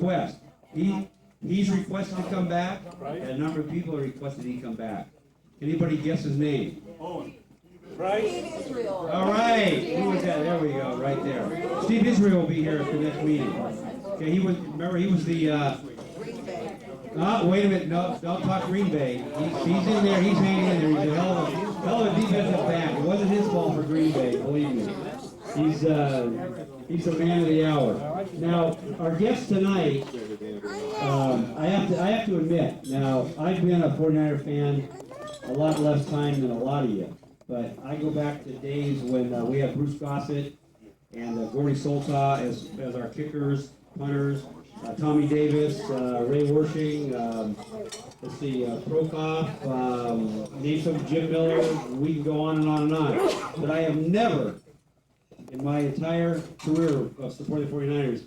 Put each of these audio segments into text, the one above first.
request. He's requested to come back, and a number of people have requested he come back. Anybody guess his name? Right? All right. Who was that? There we go, right there. Steve Israel will be here at the next meeting. Okay, he was the, wait a minute, no, don't talk Green Bay. He's in there, he's hanging in there. He's a hell of a defensive back. It wasn't his fault for Green Bay, believe me. He's the man of the hour. Now, our guest tonight, I have to admit, now, I've been a 49er fan a lot less time than a lot of you. But I go back to days when we had Bruce Gossett and Gordy Solta as our kickers, punters, Tommy Davis, Ray Wershing, let's see, Prokoff, name some Jim Miller. We can go on and on and on. But I have never, in my entire career of supporting the 49ers,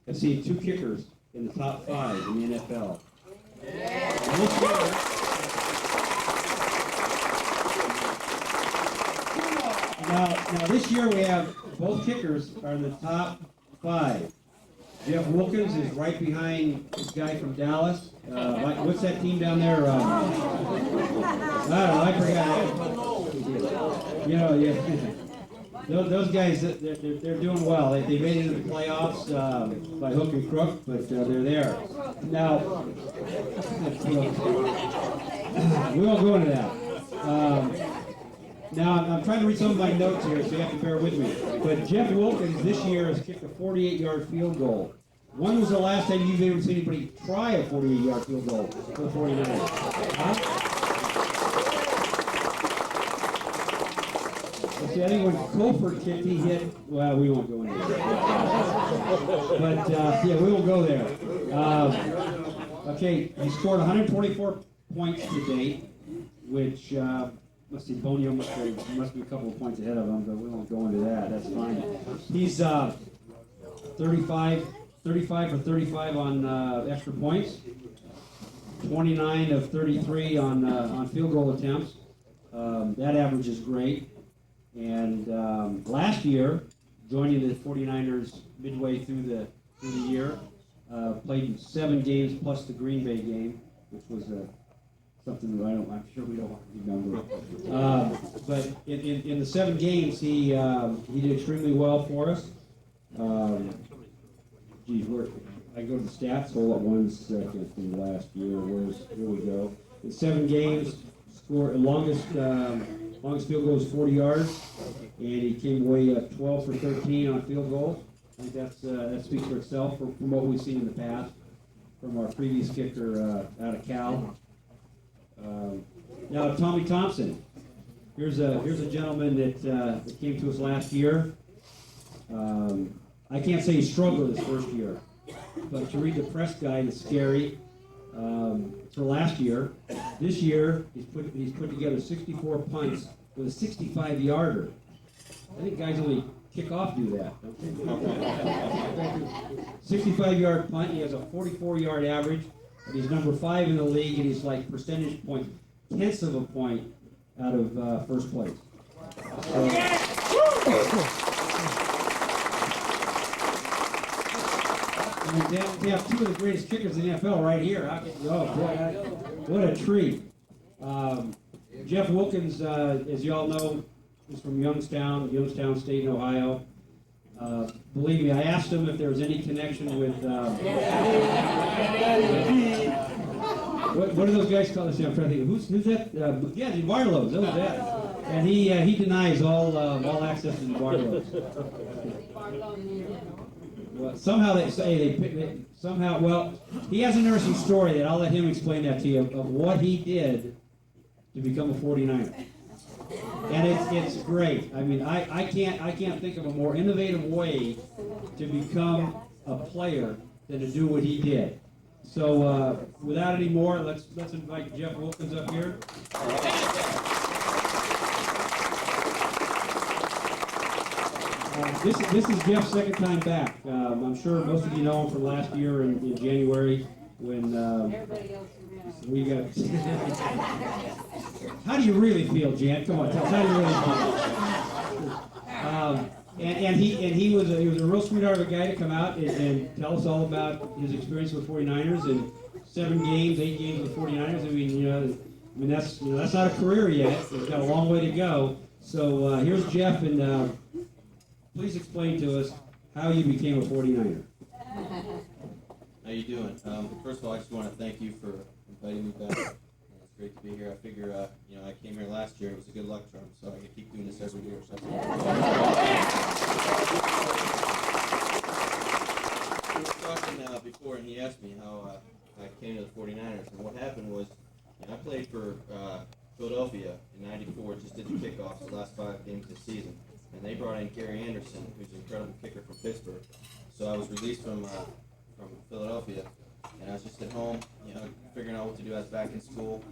have seen two kickers in the top 5 in the NFL. Now this year we have both kickers are in the top 5. Jeff Wilkins is right behind this guy from Dallas. What's that team down there? I don't know. I forgot. You know, yeah. Those guys, they're doing well. They made it into the playoffs by hook and crook, but they're there. Now, we won't go into that. Now, I'm trying to read some of my notes here, so you have to bear with me. But Jeff Wilkins this year has kicked a 48-yard field goal. When was the last time you've ever seen anybody try a 48-yard field goal for the 49ers? Huh? See, I think when Colford kicked, he hit, well, we won't go into that. But, yeah, we won't go there. Okay, he scored 124 points to date, which... let's see, Bonio must be a couple of points ahead of him, but we won't go into that. That's fine. He's 35 for 35 on extra points, 29 of 33 on field goal attempts. That average is great. And last year, joining the 49ers midway through the year, played 7 games plus the Green Bay game, which was something that I'm sure we don't want to remember. But in the 7 games, he did extremely well for us. I go to the stats. Hold on one second from last year. Here we go. In 7 games, scored longest field goal was 40 yards, and he came away 12 for 13 on field goals. I think that speaks for itself from what we've seen in the past from our previous kicker out of Cal. Now Tommy Thomson. Here's a gentleman that came to us last year. I can't say he struggled his first year, but to read the press guide is scary. For last year, this year he's put together 64 punts with a 65-yarder. I think guys only kickoff do that, don't they? 65-yard punt. He has a 44-yard average. And he's number 5 in the league, and he's like percentage point, tenths of a point out of first place. They have 2 of the greatest kickers in the NFL right here. Oh boy, what a treat! Jeff Wilkins, as you all know, is from Youngstown State in Ohio. Believe me, I asked him if there was any connection with. What are those guys called? I'm trying to think. Who's that? Yeah, the Barlows. That was that. And he denies all access to the Barlows. Well, somehow they say somehow. Well, he has an interesting story that I'll let him explain that to you of what he did to become a 49er. And it's great. I mean, I can't think of a more innovative way to become a player than to do what he did. So without any more, let's invite Jeff Wilkins up here. This is Jeff's second time back. I'm sure most of you know him from last year in January when we got. How do you really feel, Jan? Come on, tell us how do you really feel. And he was a real sweetheart of a guy to come out and tell us all about his experience with 49ers and 8 games with 49ers. That's not a career yet. He's got a long way to go. So here's Jeff, and please explain to us how you became a 49er. How you doing? First of all, I just want to thank you for inviting me back. It's great to be here. I figure, I came here last year. It was a good luck charm, so I can keep doing this every year. So we were talking before, and he asked me how I came to the 49ers. And what happened was, I played for Philadelphia in '94, just did the kickoffs the last 5 games of the season. And they brought in Gary Anderson, who's an incredible kicker from Pittsburgh. So I was released from Philadelphia, and I was just at home, figuring out what to do. I was back in school,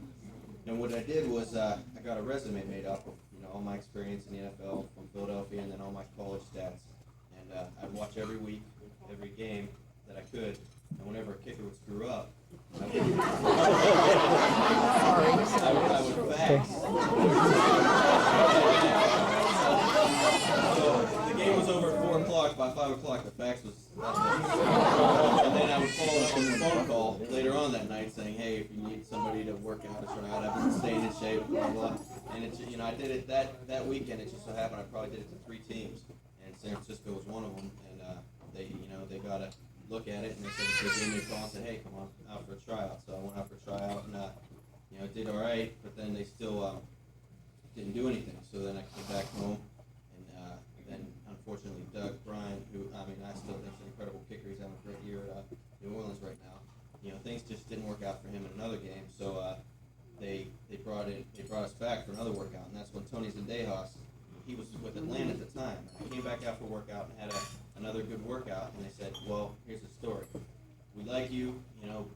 and what I did was I got a resume made up of all my experience in the NFL from Philadelphia, and then all my college stats. And I'd watch every week, every game that I could, and whenever a kicker would screw up, I would fax. So the game was over at 4 o'clock. By 5 o'clock, the fax was up. And then I would follow up with a phone call later on that night saying, hey, if you need somebody to work out a tryout, I've been staying in shape, blah, blah. And it's, I did it that weekend. It just so happened I probably did it to 3 teams. And San Francisco was one of them. And they got to look at it, and they gave me a call and said, hey, come on out for a tryout. So I went out for a tryout, and did all right, but then they still didn't do anything. So then I came back home, and then unfortunately Doug Bryan, who I still think is an incredible kicker, he's having a great year at New Orleans right now. Things just didn't work out for him in another game. So they brought us back for another workout, and that's when Tony Zendejas, he was with Atlanta at the time. And I came back out for a workout and had another good workout, and they said, well, here's the story. We like you,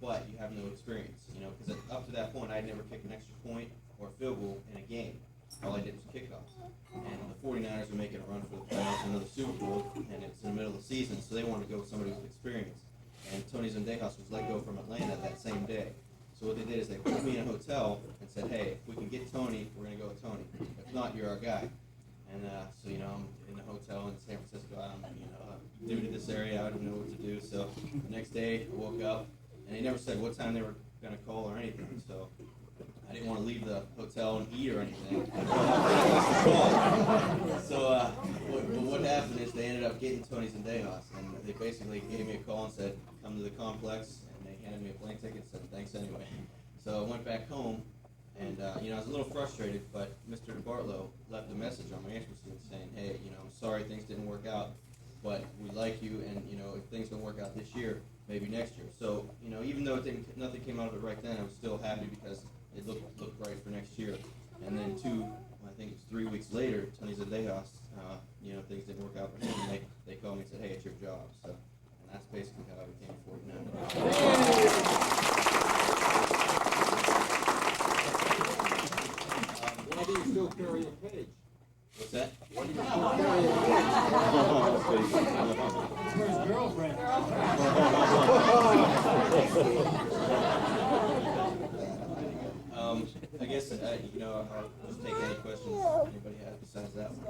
but you have no experience, because up to that point, I had never kicked an extra point or a field goal in a game. All I did was kickoffs. And the 49ers were making a run for the playoffs, another Super Bowl, and it's in the middle of the season, so they wanted to go with somebody with experience. And Tony Zendejas was let go from Atlanta that same day. So what they did is they put me in a hotel and said, hey, if we can get Tony, we're going to go with Tony. If not, you're our guy. And so, I'm in the hotel in San Francisco. I'm new to this area. I didn't know what to do. So the next day, I woke up, and they never said what time they were going to call or anything. So I didn't want to leave the hotel and eat or anything. So what happened is they ended up getting Tony Zendejas, and they basically gave me a call and said, come to the complex, and they handed me a plane ticket and said, thanks anyway. So I went back home. And, I was a little frustrated, but Mr. DeBartolo left a message on my answer machine saying, hey, I'm sorry things didn't work out, but we like you, and, if things don't work out this year, maybe next year. So, even though nothing came out of it right then, I was still happy because it looked bright for next year. And then 3 weeks later, Tony Zendejas, things didn't work out for him, and they called me and said, hey, it's your job. So, and that's basically how I became a 49er. Why do you still carry a page? What's that? Why do you still carry a page? Where's girlfriend? I guess, I'll just take any questions anybody has besides that one.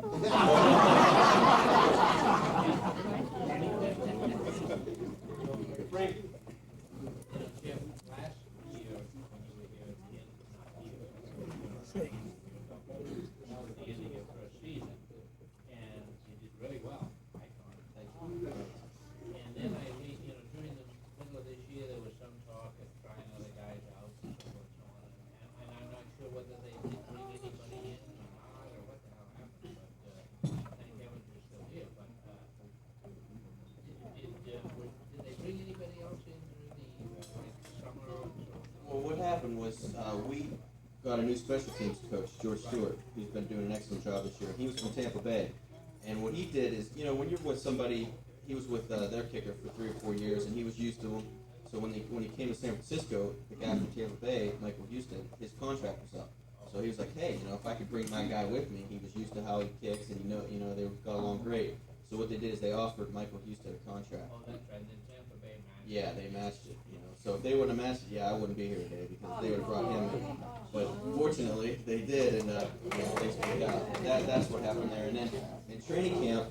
Frank. Jim, last year when you were here at the end, not here, the end of your first season, and you did really well, I thought. Thank you. And then during the middle of this year, there was some talk of trying other guys out and so forth and so on. And I'm not sure whether they did bring anybody in or not, or what the hell happened, but thank heavens you're still here. But did they bring anybody else in during the summer or so? Well, what happened was we got a new special teams coach, George Stewart, who's been doing an excellent job this year. He was from Tampa Bay. And what he did is, when you're with somebody, he was with their kicker for 3 or 4 years, and he was used to them. So when he came to San Francisco, the guy from Tampa Bay, Michael Houston, his contract was up. So he was like, hey, if I could bring my guy with me, he was used to how he kicks, and they got along great. So what they did is they offered Michael Houston a contract. Oh, that's right. And then Tampa Bay managed Yeah, they matched it, you know. So if they wouldn't have matched it, yeah, I wouldn't be here today because they would have brought him in. But fortunately, they did, and you know, things worked out. That's what happened there. And then in training camp,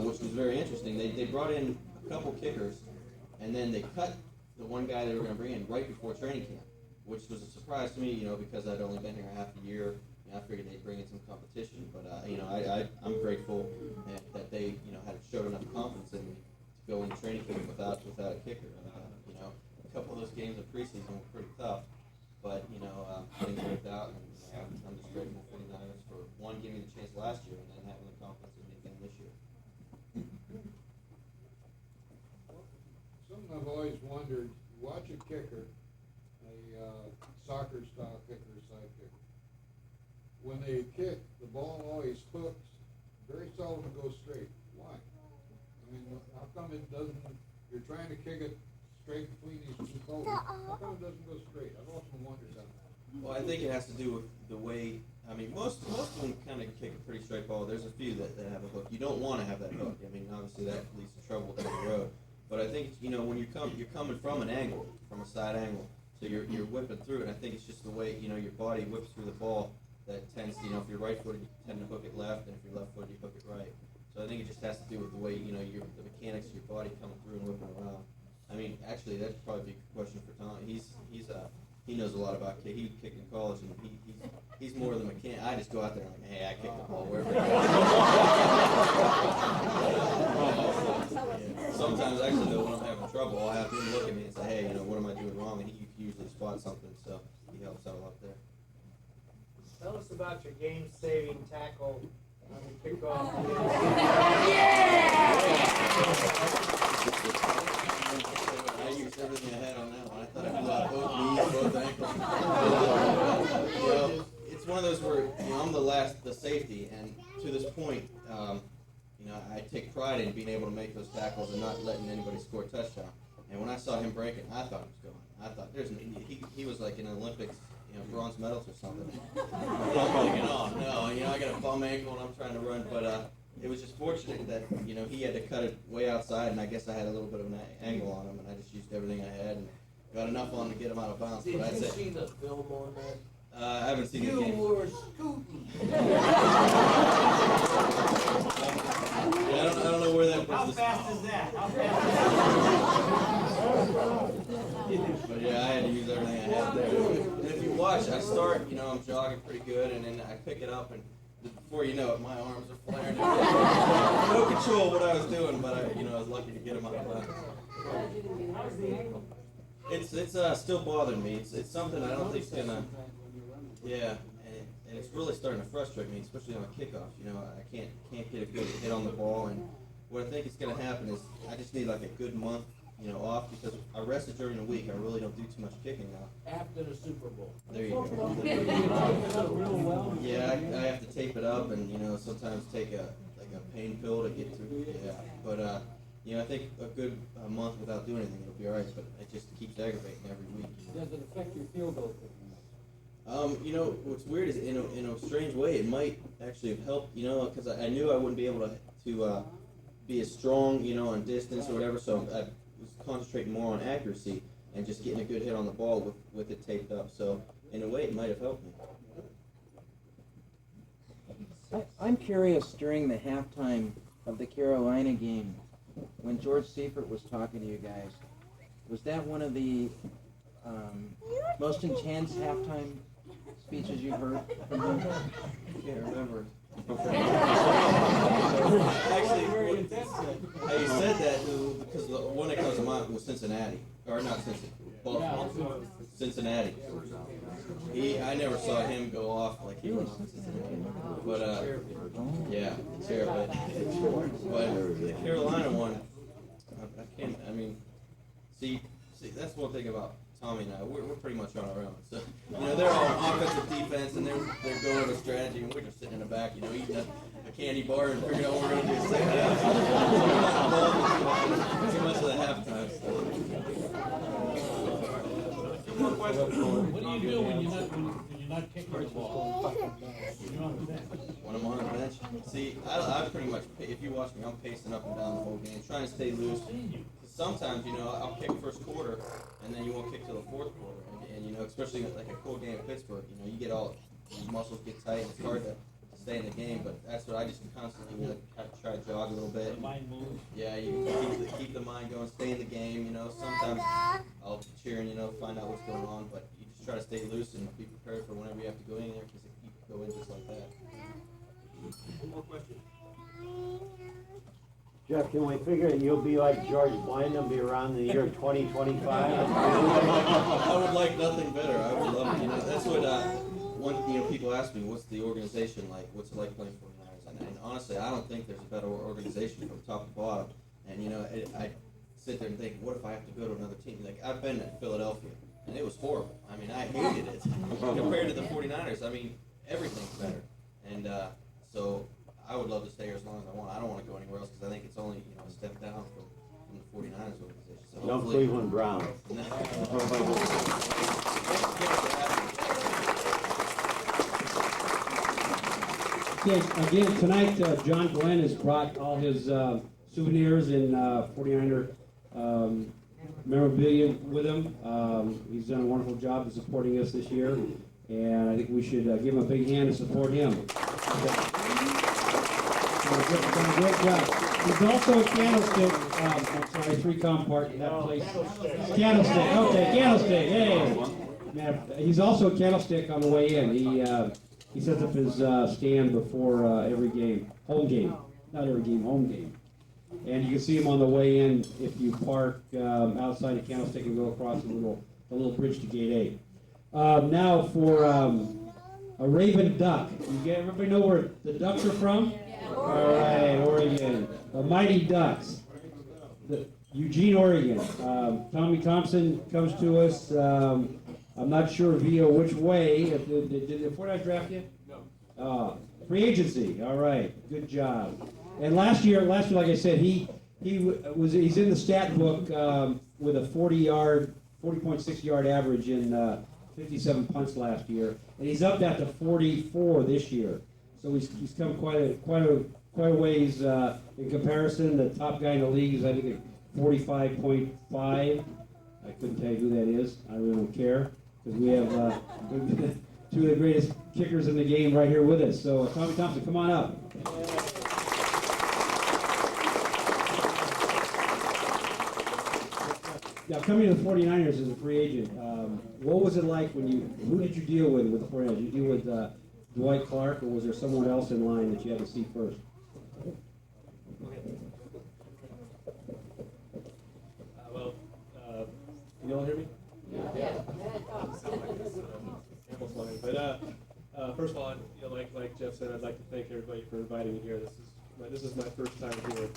which was very interesting, they brought in a couple kickers, and then they cut the one guy they were going to bring in right before training camp, which was a surprise to me, you know, because I'd only been here half a year. You know, I figured they'd bring in some competition, but you know, I'm grateful that they, you know, had showed enough confidence in me to go into training camp without a kicker. You know, a couple of those games of preseason were pretty tough, but you know, things worked out, and you know, I'm just grateful for the Niners for one giving me the chance last year, and then having the confidence in me again this year. Something I've always wondered, watch a kicker, a soccer style kicker, side kicker. When they kick, the ball always hooks, very seldom goes straight. Why? I mean, how come it doesn't, you're trying to kick it straight between these two poles, how come it doesn't go straight? I've often wondered that. Well, I think it has to do with the way. I mean, most of them kind of kick a pretty straight ball. There's a few that have a hook. You don't want to have that hook. I mean, obviously that leads to trouble down the road. But I think, you know, when you're coming from an angle, from a side angle, so you're whipping through it. I think it's just the way, you know, your body whips through the ball that tends to, you know, if you're right-footed, you tend to hook it left, and if you're left-footed, you hook it right. So I think it just has to do with the way, you know, the mechanics of your body coming through and whipping around. I mean, actually, that'd probably be a question for Tom. He knows a lot about kick. He kicked in college, and he's more of the mechanic. I just go out there and like, hey, I kick the ball wherever it goes. Sometimes, actually, though, when I'm having trouble, I'll have him look at me and say, hey, you know, what am I doing wrong? And he usually spots something, so he helps out a lot there. Tell us about your game-saving tackle on the kickoff. I used everything I had on that one. I thought I blew out both knees, both ankles. You know, it's one of those where, you know, I'm the safety, and to this point, you know, I take pride in being able to make those tackles and not letting anybody score a touchdown. And when I saw him break it, I thought he was going. I thought he was like in the Olympics, you know, bronze medals or something. I'm thinking, oh no, you know, I got a bum ankle and I'm trying to run, but it was just fortunate that, you know, he had to cut it way outside, and I guess I had a little bit of an angle on him, and I just used everything I had and got enough on to get him out of bounds. Did But you that's see it. the film on that? I haven't seen the You game. were scooting. I don't know where that was. How fast is that? How fast is that? But yeah, I had to use everything I had there. And if you watch, I start, you know, I'm jogging pretty good, and then I pick it up, and before you know it, my arms are flaring. No control of what I was doing, but I was lucky to get him out of bounds. It's still bothering me. It's something I don't think's gonna. Yeah, and it's really starting to frustrate me, especially on kickoffs. You know, I can't get a good hit on the ball, and what I think is gonna happen is I just need like a good month, you know, off, because I rested during the week. I really don't do too much kicking now. After the Super Bowl. There you go. Yeah, I have to tape it up, and you know, sometimes take a pain pill to get through. Yeah, but you know, I think a good month without doing anything, it'll be all right. But it just keeps aggravating every week. Does it affect your field goal kicking? You know, what's weird is in a strange way, it might actually have helped. You know, because I knew I wouldn't be able to be as strong, you know, on distance or whatever. So I was concentrating more on accuracy and just getting a good hit on the ball with it taped up. So in a way, it might have helped me. I'm curious, during the halftime of the Carolina game, when George Seifert was talking to you guys, was that one of the most intense halftime speeches you've heard from him? I can't remember. Actually, he said that because the one that comes to mind was Cincinnati, or not Cincinnati, Cincinnati. I never saw him go off like he went on Cincinnati, but yeah, terrible. But the Carolina one, I can't. I mean, see, that's one thing about Tommy and I. We're pretty much on our own. So you know, they're all offensive, defense, and they're going over strategy, and we're just sitting in the back, you know, eating a candy bar and figuring out what we're going to do second half. Too much of the halftime stuff. What do you do when you're not kicking the ball? You're on the bench. When I'm on the bench, see, I pretty much, if you watch me, I'm pacing up and down the whole game, trying to stay loose. sometimes, I'll kick first quarter, and then you won't kick till the fourth quarter. And especially like a cold game at Pittsburgh, you get all, your muscles get tight, and it's hard to stay in the game, but that's what I just constantly, have to try to jog a little bit. Yeah, you keep the mind going, stay in the game, sometimes I'll cheer and, find out what's going on, but you just try to stay loose and be prepared for whenever you have to go in there, because you can go in just like that. One more question. Jeff, can we figure that you'll be like George Bland and be around the year 2025? I would like nothing better. I would love it. That's what people ask me, what's the organization like? What's it like playing 49ers? And honestly, I don't think there's a better organization from top to bottom. And I sit there and think, what if I have to go to another team? Like, I've been at Philadelphia, and it was horrible. I mean, I hated it. Compared to the 49ers, I mean, everything's better. And so I would love to stay here as long as I want. I don't want to go anywhere else because I think it's only a step down from the 49ers organization. So No Cleveland Browns. Again, tonight, John Glenn has brought all his souvenirs and 49er memorabilia with him. He's done a wonderful job of supporting us this year, and I think we should give him a big hand to support him. Done a great job. He's also a candlestick. I'm sorry, 3-com part in that place. Candlestick. Okay, candlestick. Hey, man, he's also a candlestick on the way in. He sets up his stand before every game, home game, not every game, home game. And you can see him on the way in if you park outside the Candlestick and go across the little bridge to Gate 8. Now for a Raven Duck. Everybody know where the Ducks are from? All right, Oregon. The Mighty Ducks. Eugene, Oregon. Tommy Thomson comes to us. I'm not sure via which way. Did the 49ers draft you? No. Free agency. All right. Good job. And last year, like I said, he's in the stat book with a 40.6 yard average in 57 punts last year, and he's up that to 44 this year. So he's come quite a ways in comparison. The top guy in the league is I think at 45.5. I couldn't tell you who that is. I really don't care because we have two of the greatest kickers in the game right here with us. So Tommy Thomson, come on up. Now, coming to the 49ers as a free agent, what was it like who did you deal with the 49ers? Did you deal with Dwight Clark, or was there someone else in line that you had to see first? Can you all hear me? Yeah. But first of all, like Jeff said, I'd like to thank everybody for inviting me here. This is my first time here.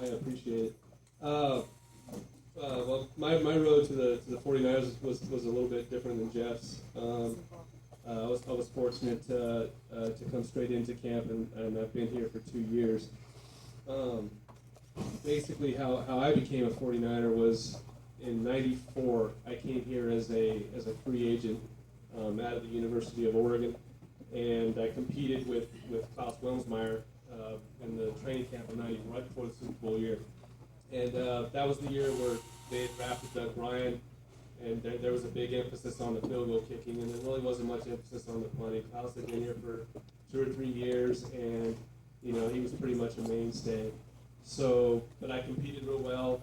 I appreciate it. Well, my road to the 49ers was a little bit different than Jeff's. I was fortunate to come straight into camp, and I've been here for 2 years. Basically, how I became a 49er was in '94. I came here as a free agent out of the University of Oregon, and I competed with Klaus Wellsmeyer in the training camp of '94, right before the Super Bowl year. And that was the year where they had drafted Doug Bryan, and there was a big emphasis on the field goal kicking, and there really wasn't much emphasis on the punting. Klaus had been here for 2 or 3 years, and he was pretty much a mainstay. So, but I competed real well.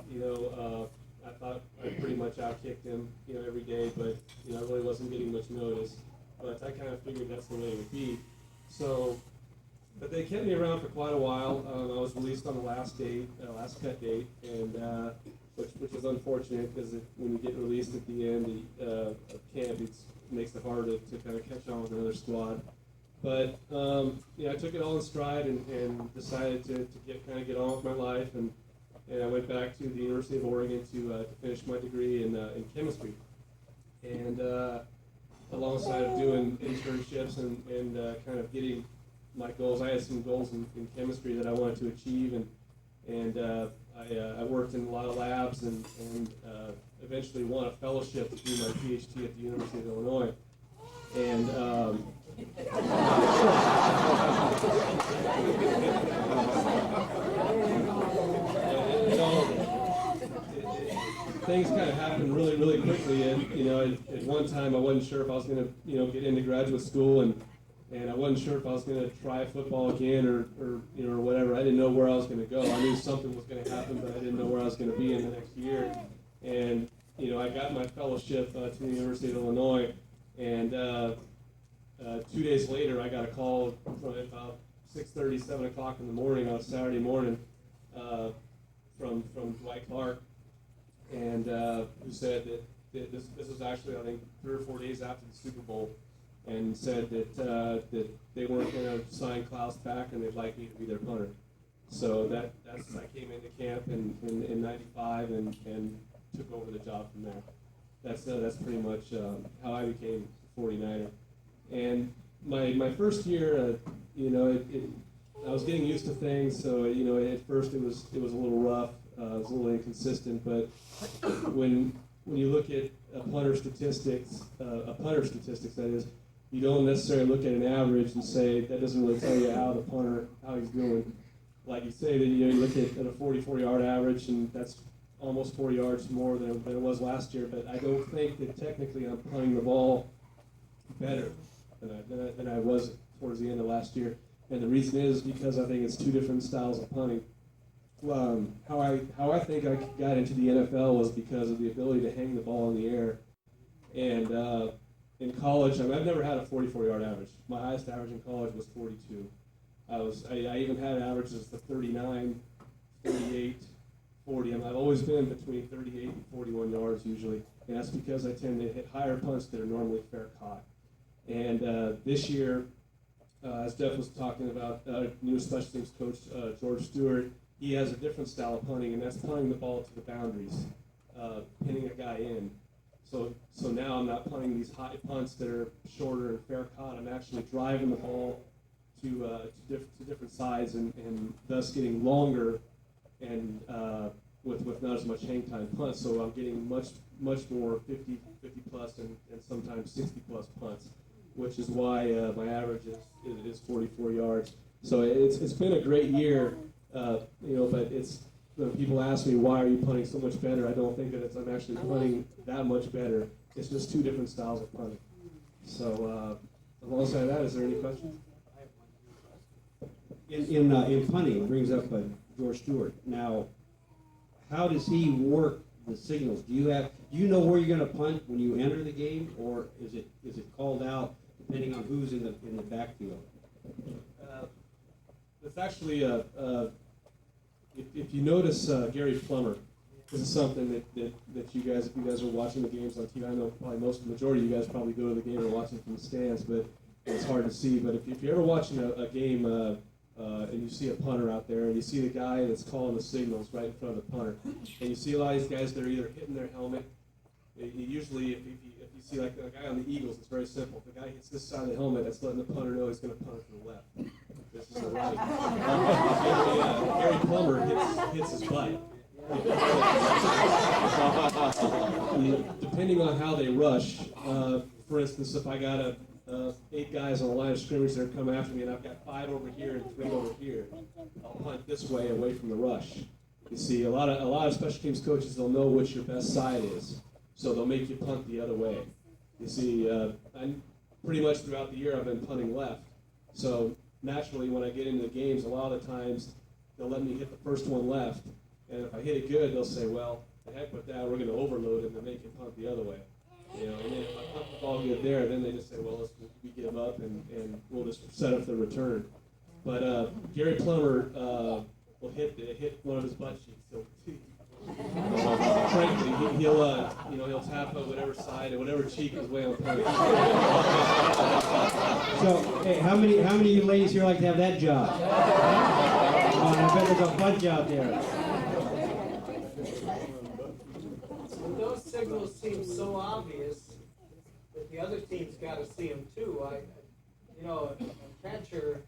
I thought I pretty much outkicked him, every day, but I really wasn't getting much notice. But I kind of figured that's the way it would be. So, but they kept me around for quite a while. I was released on the last cut date, and which was unfortunate because when you get released at the end of camp, it makes it hard to kind of catch on with another squad. But I took it all in stride and decided to get on with my life, and I went back to the University of Oregon to finish my degree in chemistry. And alongside of doing internships and kind of getting my goals, I had some goals in chemistry that I wanted to achieve, and I worked in a lot of labs and eventually won a fellowship to do my PhD at the University of Illinois. And You know, things kind of happened really, really quickly. And you know, at one time, I wasn't sure if I was going to, you know, get into graduate school, and I wasn't sure if I was going to try football again or you know, or whatever. I didn't know where I was going to go. I knew something was going to happen, but I didn't know where I was going to be in the next year. And you know, I got my fellowship to the University of Illinois, and 2 days later, I got a call from about 6:30, 7 o'clock in the morning on a Saturday morning from Dwight Clark, and who said that this was actually, I think, 3 or 4 days after the Super Bowl, and said that they weren't going to sign Klaus back and they'd like me to be their punter. So that's I came into camp in '95 and took over the job from there. That's pretty much how I became a 49er. And my first year, you know, I was getting used to things, so you know, at first it was a little rough, it was a little inconsistent. But when you look at punter statistics that is, you don't necessarily look at an average and say that doesn't really tell you how he's doing. Like you say that, you know, you look at a 44-yard average, and that's almost 4 yards more than it was last year. But I don't think that technically I'm punting the ball better than I was towards the end of last year. And the reason is because I think it's two different styles of punting. How I think I got into the NFL was because of the ability to hang the ball in the air. And in college, I've never had a 44-yard average. My highest average in college was 42. I even had averages of 39, 38, 40. I've always been between 38 and 41 yards usually, and that's because I tend to hit higher punts that are normally fair caught. And this year, as Jeff was talking about, new special teams coach George Stewart, he has a different style of punting, and that's punting the ball to the boundaries, pinning a guy in. So now I'm not punting these high punts that are shorter and fair caught. I'm actually driving the ball to different sides and thus getting longer and with not as much hang time punts. So I'm getting much more 50 plus and sometimes 60 plus punts, which is why my average is 44 yards. So it's been a great year, you know. But it's when people ask me why are you punting so much better, I don't think that I'm actually punting that much better. It's just two different styles of punting. So alongside that, is there any questions? In punting, it brings up George Stewart. Now, how does he work the signals? Do you know where you're going to punt when you enter the game, or is it called out depending on who's in the backfield? It's actually if you notice Gary Plummer, this is something that you guys, if you guys are watching the games on TV, I know probably the majority of you guys probably go to the game or watching from the stands, but it's hard to see. But if you're ever watching a game and you see a punter out there, and you see the guy that's calling the signals right in front of the punter, and you see a lot of these guys that are either hitting their helmet. Usually, if you see like a guy on the Eagles, it's very simple. If the guy hits this side of the helmet, that's letting the punter know he's going to punt to the left. This is the right. Gary Plummer hits his butt. Depending on how they rush, for instance, if I got 8 guys on the line of scrimmage that are coming after me, and I've got 5 over here and 3 over here, I'll punt this way away from the rush. You see, a lot of special teams coaches, they'll know which your best side is, so they'll make you punt the other way. You see, I'm pretty much throughout the year I've been punting left, so naturally when I get into the games, a lot of the times they'll let me hit the first one left, and if I hit it good, they'll say, well, the heck with that, we're going to overload it and make you punt the other way. You know, and then if I punt the ball good there, then they just say, well, we give up and we'll just set up the return. But Gary Plummer will hit one of his butt cheeks. Frankly, he'll tap on whatever side or whatever cheek is way on point. So, hey, how many of you ladies here like to have that job? I bet there's a bunch out there. Those signals seem so obvious that the other team's got to see them too. A catcher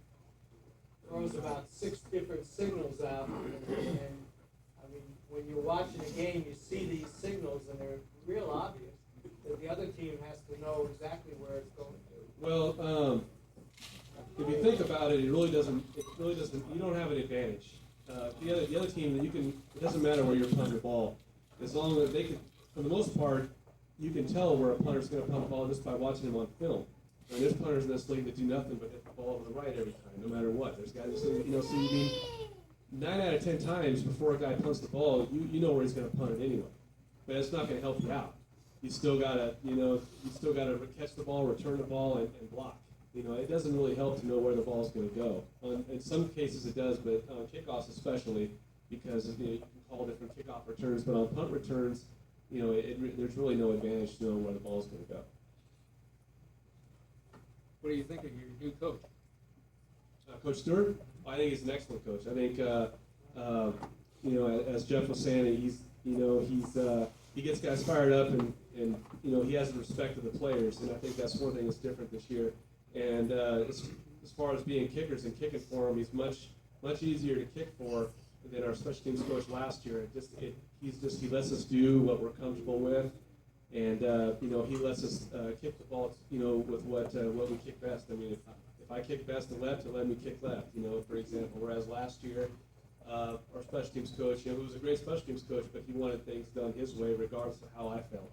throws about 6 different signals out, and I mean, when you're watching a game, you see these signals, and they're real obvious that the other team has to know exactly where it's going to. Well, if you think about it, it really doesn't. You don't have an advantage. The other team, it doesn't matter where you're punting the ball, as long as they can. For the most part, you can tell where a punter's going to punt the ball just by watching him on film. And there's punters in this league that do nothing but hit the ball over the right every time, no matter what. There's guys that so you mean 9 out of 10 times before a guy punts the ball, you know where he's going to punt it anyway. But it's not going to help you out. You still gotta catch the ball, return the ball, and block. It doesn't really help to know where the ball's going to go. In some cases it does, but on kickoffs especially, because you can call different kickoff returns. But on punt returns, there's really no advantage to knowing where the ball's going to go. What do you think of your new coach? Coach Stewart, I think he's an excellent coach. I think, as Jeff was saying, he gets guys fired up, and he has the respect of the players, and I think that's one thing that's different this year. And as far as being kickers and kicking for him, he's much easier to kick for than our special teams coach last year. He lets us do what we're comfortable with. And he lets us kick the ball, with what we kick best. I mean, if I kick best to left, he'll let me kick left. For example, whereas last year, our special teams coach, who was a great special teams coach, but he wanted things done his way, regardless of how I felt.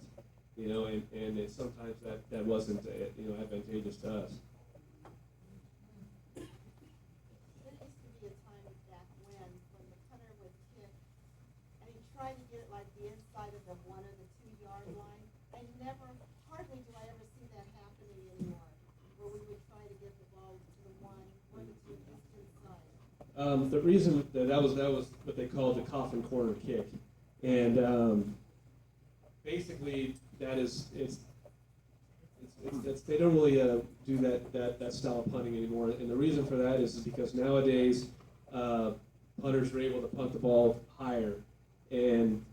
Sometimes that wasn't advantageous to us. There used to be a time back when the punter would kick, and he tried to get it like the inside of the 1 or the 2 yard line. Hardly do I ever see that happening anymore, where we would try to get the ball to the 1 or the 2 just inside. The reason that was what they called the coffin corner kick, and basically that is it's they don't really do that style of punting anymore, and the reason for that is because nowadays punters are able to punt the ball higher, and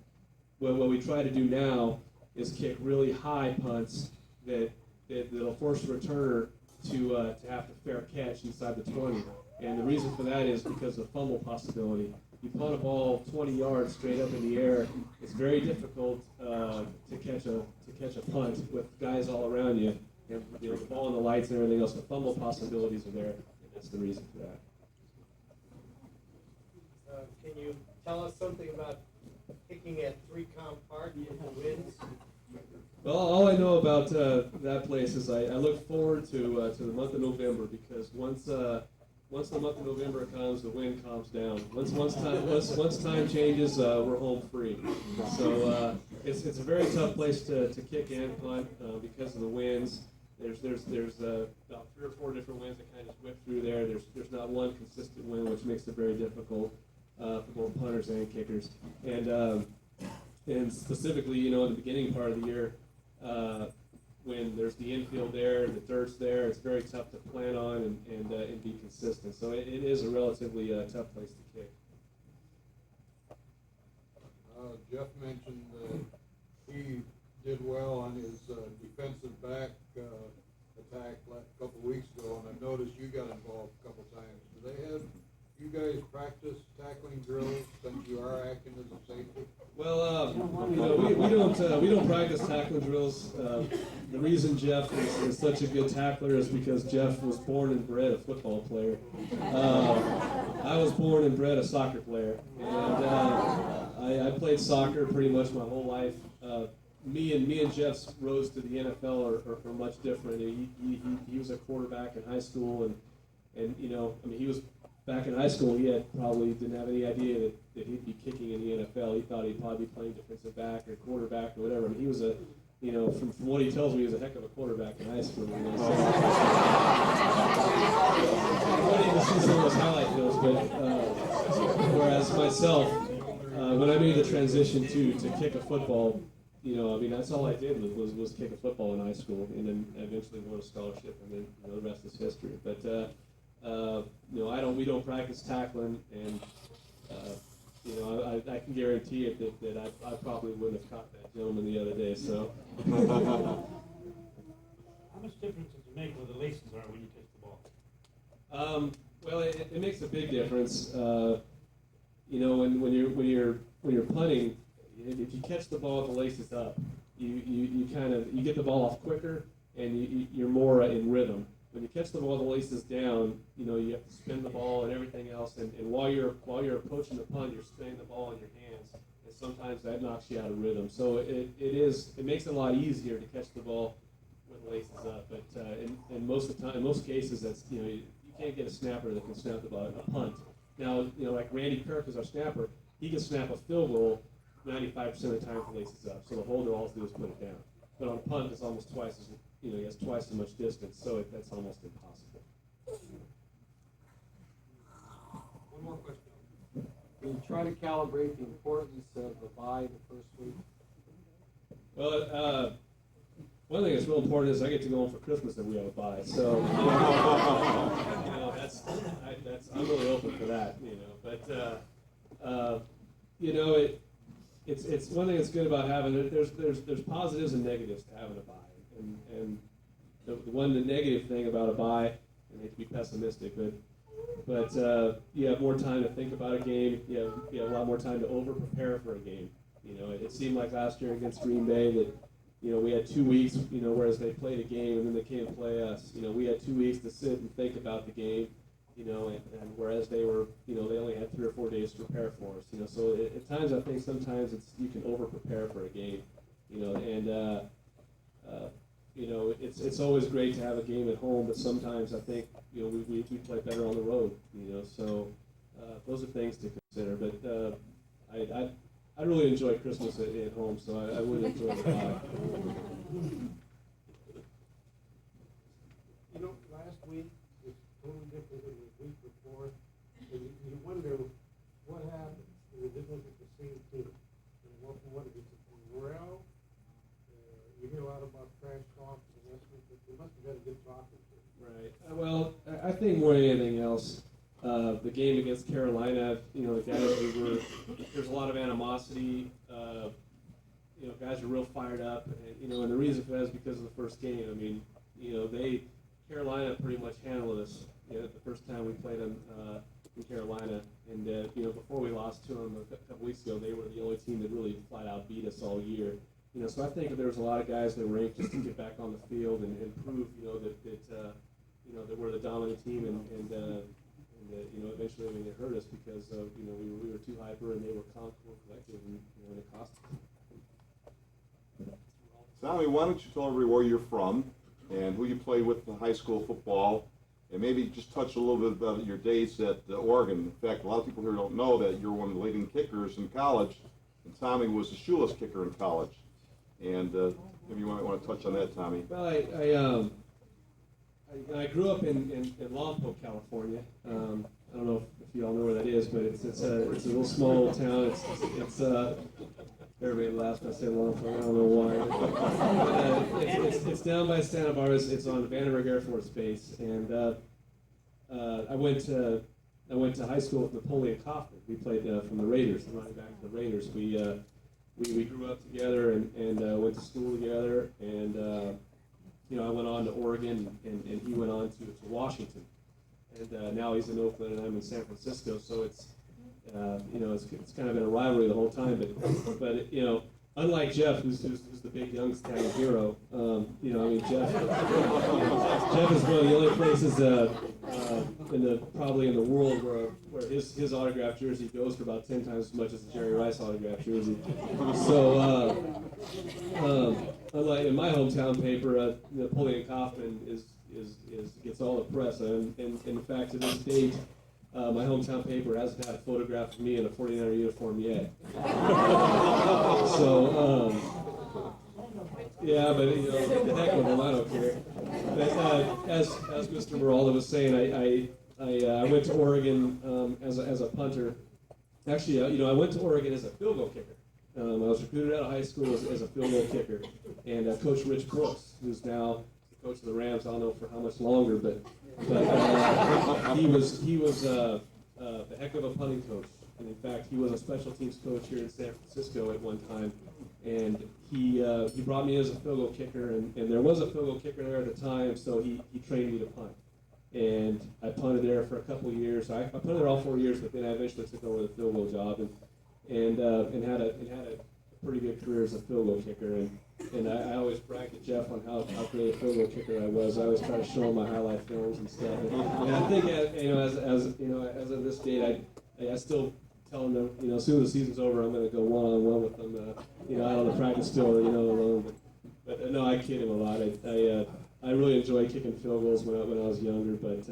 what we try to do now is kick really high punts that'll force the returner to have to fair catch inside the 20. And the reason for that is because of the fumble possibility. You punt a ball 20 yards straight up in the air, it's very difficult to catch a punt with guys all around you. And the ball and the lights and everything else, the fumble possibilities are there, and that's the reason for that. Can you tell us something about kicking at 3Com Park in the winds? Well, all I know about that place is I look forward to the month of November, because once the month of November comes, the wind calms down. Once time changes, we're home free. So it's a very tough place to kick and punt because of the winds. There's about 3 or 4 different winds that kind of whip through there. There's not one consistent wind, which makes it very difficult for both punters and kickers. And specifically, in the beginning part of the year, when there's the infield there, the dirt's there, it's very tough to plan on and be consistent. So it is a relatively tough place to kick. Jeff mentioned he did well on his defensive back attack a couple weeks ago, and I noticed you got involved a couple times. Do they have you guys practice tackling drills since you are acting as a safety? Well, we don't practice tackling drills. The reason Jeff is such a good tackler is because Jeff was born and bred a football player. I was born and bred a soccer player, and I played soccer pretty much my whole life. Me and Jeff's roads to the NFL are much different. He was a quarterback in high school, and he was. Back in high school, he probably didn't have any idea that he'd be kicking in the NFL. He thought he'd probably be playing defensive back or quarterback or whatever. And he was from what he tells me, he was a heck of a quarterback in high school. So. I didn't even see some of those highlight films, but whereas myself, when I made the transition to kick a football, that's all I did was kick a football in high school, and then eventually won a scholarship, and then the rest is history. But we don't practice tackling, and I can guarantee it that I probably wouldn't have caught that gentleman the other day. So. How much difference does it make where the laces are when you kick the ball? Well, it makes a big difference. When you're punting, if you catch the ball with the laces up, you get the ball off quicker, and you're more in rhythm. when you catch the ball with the laces down, you know, you have to spin the ball and everything else, and while you're approaching the punt, you're spinning the ball in your hands, and sometimes that knocks you out of rhythm. So it makes it a lot easier to catch the ball with the laces up, but in most of the time, in most cases, that's, you know, you can't get a snapper that can snap the ball, a punt. Now, you know, like Randy Kirk is our snapper, he can snap a field goal 95% of the time with the laces up, so the holder all has to do is put it down. But on a punt, it's almost twice as, you know, he has twice as much distance, so that's almost impossible. One more question. Will you try to calibrate the importance of the bye the first week? Well, one thing that's real important is I get to go home for Christmas and we have a bye, so you know, I'm really open for that, you know. But you know, it's one thing that's good about having it. There's positives and negatives to having a bye, and the negative thing about a bye, and I hate to be pessimistic, but you have more time to think about a game. You have a lot more time to over prepare for a game. You know, it seemed like last year against Green Bay that, you know, we had 2 weeks, you know, whereas they played a game and then they came and play us. You know, we had 2 weeks to sit and think about the game, you know, and whereas they were, you know, they only had 3 or 4 days to prepare for us. You know, so at times I think sometimes you can over prepare for a game, you know, and you know, it's always great to have a game at home, but sometimes I think, you know, we play better on the road, you know, so those are things to consider. But I really enjoy Christmas at home, so I would enjoy the bye. You know, last week was totally different than the week before, and you wonder what happened. You didn't look at the same team. And what is it, morale? You hear a lot about trash talk and that sort of thing. You must have had a good talking to. Right. Well, I think more than anything else, the game against Carolina, you know, the guys there's a lot of animosity. You know, guys are real fired up, and you know, and the reason for that is because of the first game. I mean, you know, Carolina pretty much handled us. You know, the first time we played them in Carolina, and you know, before we lost to them a couple weeks ago, they were the only team that really flat out beat us all year. You know, so I think there was a lot of guys that were anxious to get back on the field and prove, you know, that you know, that we're the dominant team, and you know, eventually I mean, it hurt us because you know, we were too hyper and they were calm, cool, collected, and you know, and it cost us. Tommy, why don't you tell everybody where you're from and who you played with in high school football, and maybe just touch a little bit about your days at Oregon. In fact, a lot of people here don't know that you're one of the leading kickers in college, and Tommy was the shoeless kicker in college. And maybe you might want to touch on that, Tommy. Well, I grew up in Lompoc, California. I don't know if you all know where that is, but it's a little small town. It's everybody laughs when I say Lompoc. I don't know why. It's down by Santa Barbara. It's on Vandenberg Air Force Base, and I went to high school with Napoleon Kaufman. We played from the Raiders, the running back of the Raiders. We grew up together and went to school together, and you know, I went on to Oregon, and he went on to Washington, and now he's in Oakland, and I'm in San Francisco. So it's you know, it's kind of been a rivalry the whole time. But you know, unlike Jeff, who's the big Youngstown hero, you know, I mean, Jeff is one of the only places probably in the world where his autographed jersey goes for about 10 times as much as the Jerry Rice autographed jersey. So unlike in my hometown paper, Napoleon Kaufman gets all the press, and in fact to this date, my hometown paper hasn't had a photograph of me in a 49er uniform yet. So, yeah, but you know, the heck with them, I don't care. But as Mr. Moralda was saying, I went to Oregon as a punter. Actually, you know, I went to Oregon as a field goal kicker. I was recruited out of high school as a field goal kicker, and Coach Rich Brooks, who's now the coach of the Rams, I don't know for how much longer, but he was a heck of a punting coach, and in fact, he was a special teams coach here in San Francisco at one time, and he brought me as a field goal kicker, and there was a field goal kicker there at the time, so he trained me to punt, and I punted there for a couple of years. I punted there all 4 years, but then I eventually took over the field goal job, and had a pretty good career as a field goal kicker, and I always brag to Jeff on how great a field goal kicker I was. I always try to show him my highlight films and stuff. And I think, as of this date, I still tell them that, as soon as the season's over, I'm going to go one-on-one with them, out on the practice field, alone. But no, I kid him a lot. I really enjoyed kicking field goals when I was younger, but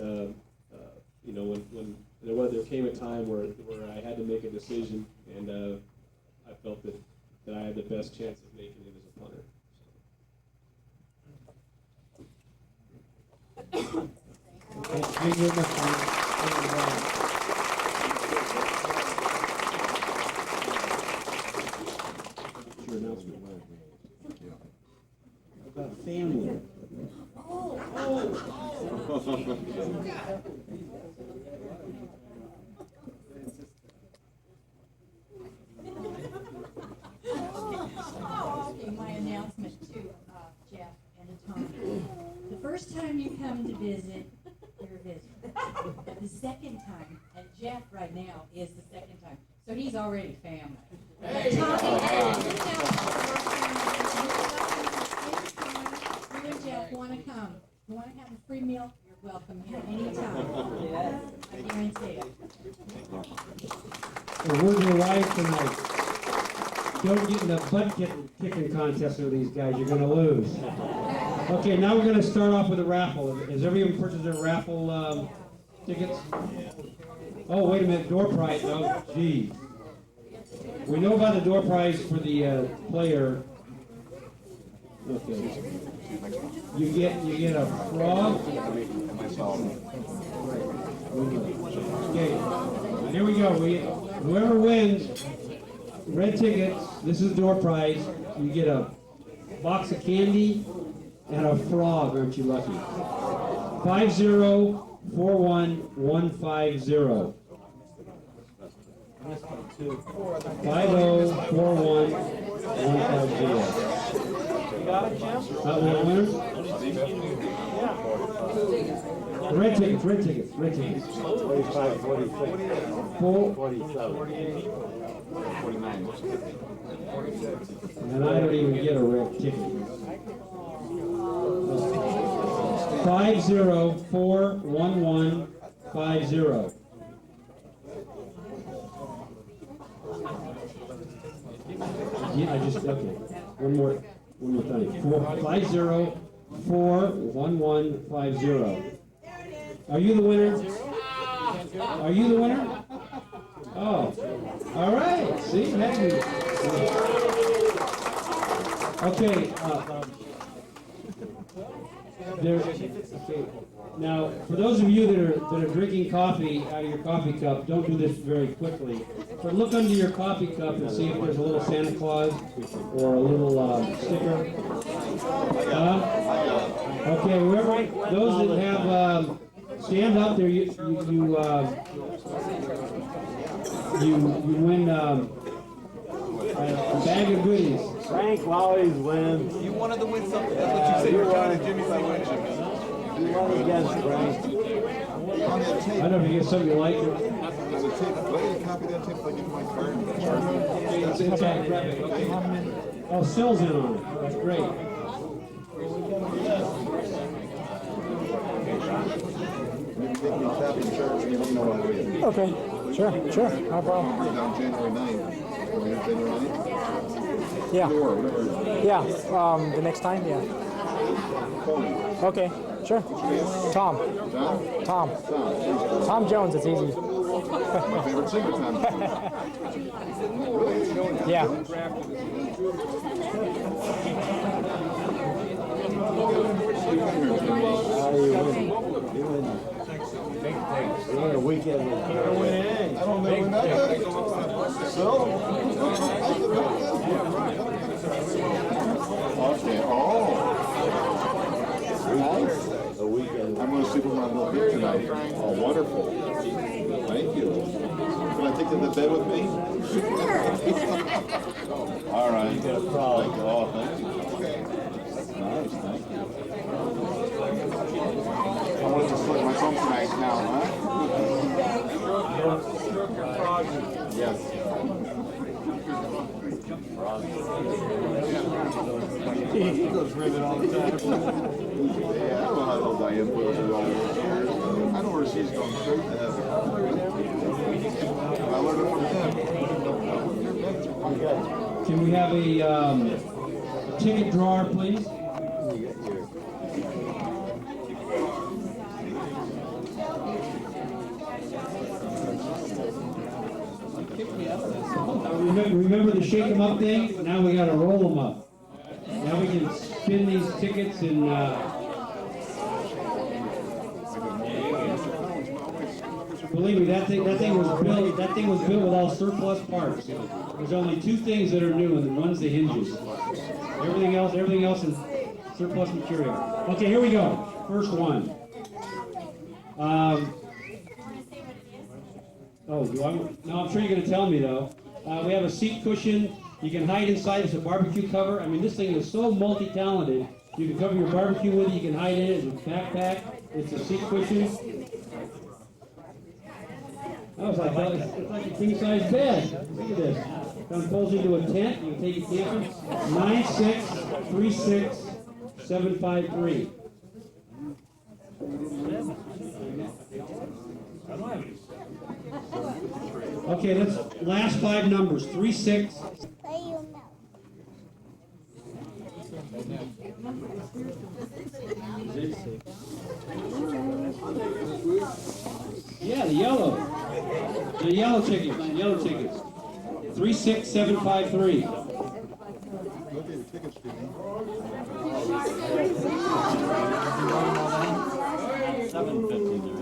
when there came a time where I had to make a decision, and I felt that I had the best chance of making it as a punter. Thank you very much. Your announcement. About family. Okay, my announcement to Jeff and Tom. The first time you come to visit, you're a visitor. The second time, and Jeff right now is the second time, so he's already family. But Tom, you and Jeff want to come. You want to have a free meal? You're welcome here anytime. I guarantee it. The word of the life tonight. Don't get in a butt kicking contest with these guys. You're going to lose. Okay, now we're going to start off with a raffle. Has everyone purchased their raffle tickets? Oh, wait a minute. Door prize. Oh, gee. We know about the door prize for the player. Okay. You get a frog. Okay. Here we go. Whoever wins. Red tickets, this is the door prize. You get a box of candy and a frog, aren't you lucky? 5041150. 5041150. You got it, Jim? Winner? Red tickets. 45, 46, 47. 49. And I don't even get a red ticket. 5041150. Yeah, okay. One more time. 5041150. Are you the winner? Are you the winner? Oh, all right. See, okay. Okay. Now, for those of you that are drinking coffee out of your coffee cup, don't do this very quickly. But look under your coffee cup and see if there's a little Santa Claus or a little sticker. Okay, whoever those that have stand up there, you win a bag of goodies. Frank always wins. You wanted to win something. That's what you said. You're trying to Jimmy say win, Jimmy. You won against Frank. I don't know if you get something you like. Copy that tape like in my card. Oh, Sill's in on it. That's great. Okay, sure, no problem. On January 9th. January 9th? Yeah. The next time, yeah. Okay, sure. Tom. Tom Jones, it's easy. My favorite singer, Tom. Yeah. What a weekend. I don't know when that So? Okay, nice. A weekend. I'm going to sleep with my little bit tonight. Oh, wonderful. Thank you. Can I take you to the bed with me? All right. You got a frog. Oh, thank you. That's nice, thank you. I want to select my phone tonight now, huh? Yes. He goes ribbon all the time. Yeah, I don't know how old I am, but all those years. I know where she's going straight to heaven. I learned it from him. Can we have a ticket drawer, please? Remember the shake 'em up thing? Now we gotta roll them up. Now we can spin these tickets and believe me, that thing was built with all surplus parts. There's only two things that are new, and one's the hinges. Everything else is surplus material. Okay, here we go. First one. Oh, do I? No, I'm sure you're going to tell me though. We have a seat cushion. You can hide inside. It's a barbecue cover. I mean, this thing is so multi-talented. You can cover your barbecue with it. You can hide in it. It's a backpack. It's a seat cushion. Oh, it's like a king-size bed. Look at this. It unfolds into a tent. You can take it camping. 9636753. Okay, let's last five numbers. 36. Yeah, the yellow tickets. The yellow tickets. 36753. Okay, the tickets, Stephen. 750.